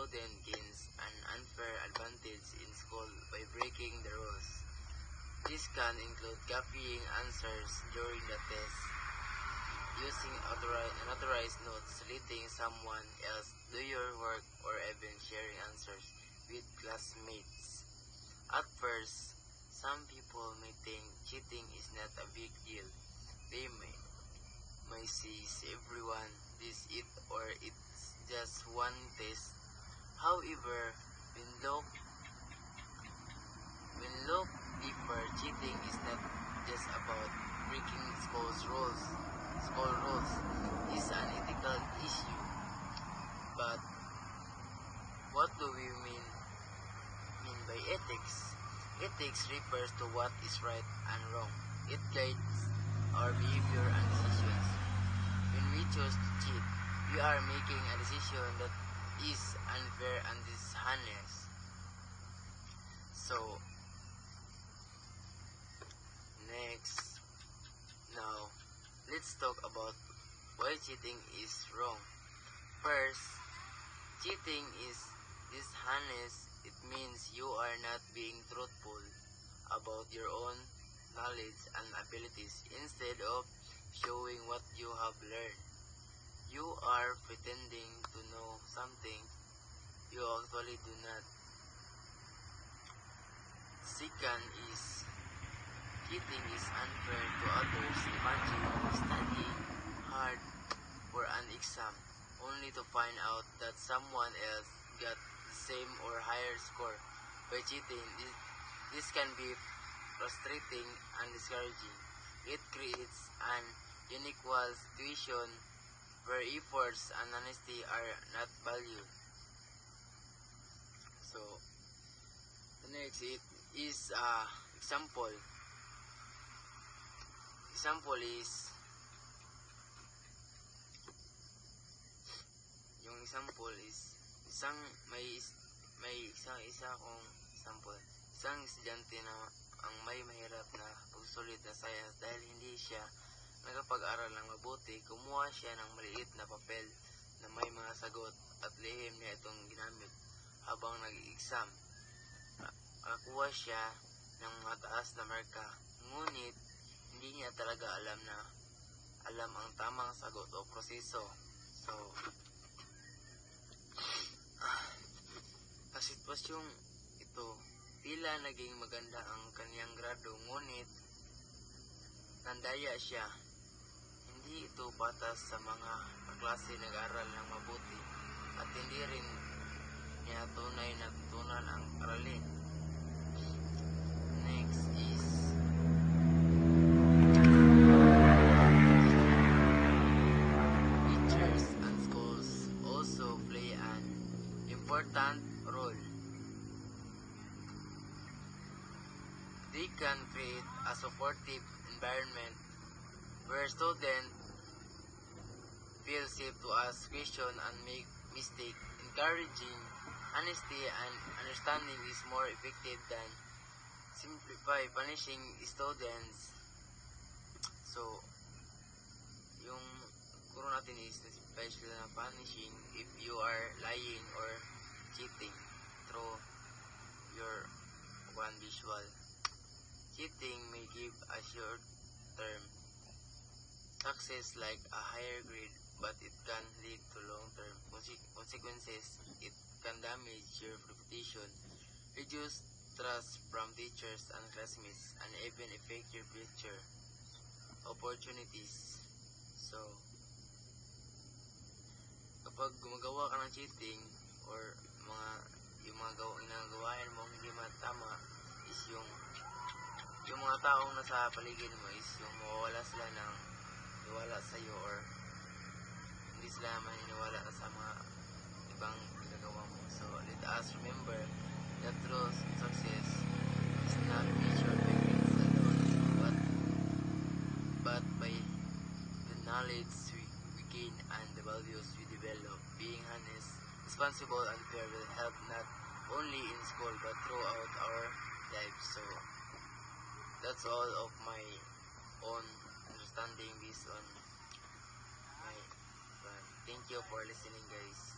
student gains an unfair advantage in school by breaking the rules. This can include copying answers during the test, using unauthorized notes, letting someone else do your work, or even sharing answers with classmates. At first, some people may think cheating is not a big deal. They may say everyone does it or it's just one test. However, when look deeper, cheating is not just about breaking school rules is an ethical issue. But what do we mean by ethics? Ethics refers to what is right and wrong. It guides our behavior and decisions. When we choose to cheat, we are making a decision that is unfair and dishonest. So, next, now, let's talk about why cheating is wrong. First, cheating is dishonest. It means you are not being truthful about your own knowledge and abilities. Instead of showing what you have learned, you are pretending to know something you actually do not. Second is, cheating is unfair to others. Imagine studying hard for an exam only to find out that someone else got the same or higher score by cheating. This can be frustrating and discouraging. It creates an unequal situation where efforts and honesty are not valued. So, the next is example. Example is, yung example is, isa akong example. Isang estudyante na ang may mahirap na pagsulit na science dahil hindi siya nagapag-aral ng mabuti, kumuha siya ng maliit na papel na may mga sagot at lihim niya itong ginamit habang nag-exam. Nakakuha siya ng mataas na marka, ngunit hindi niya talaga alam ang tamang sagot o proseso. So, sa sitwasyong ito, tila naging maganda ang kaniyang grado, ngunit nandaya siya. Hindi ito patas sa mga kaklase nag-aral ng mabuti at hindi rin niya tunay na tutunan ang aralin. Next is, teachers and schools also play an important role. They can create a supportive environment where students feel safe to ask questions and make mistakes. Encouraging honesty and understanding is more effective than simplify punishing students. So, yung kuro natin is na-simplify sila na punishing if you are lying or cheating through your one visual. Cheating may give a short-term success like a higher grade, but it can lead to long-term consequences. It can damage your reputation, reduce trust from teachers and classmates, and even affect your future opportunities. So, kapag gumagawa ka ng cheating or yung mga ginagawain mo hindi matama, is yung mga taong nasa paligid mo is yung mawawala sila ng niwala sa iyo, or hindi sila maniniwala sa mga ibang ginagawa mo. So let us remember that true success is not measured by grades alone, but by the knowledge we gain and the values we develop. Being honest, responsible, and fair will help not only in school but throughout our lives. So that's all of my own understanding based on my plan. Thank you for listening, guys.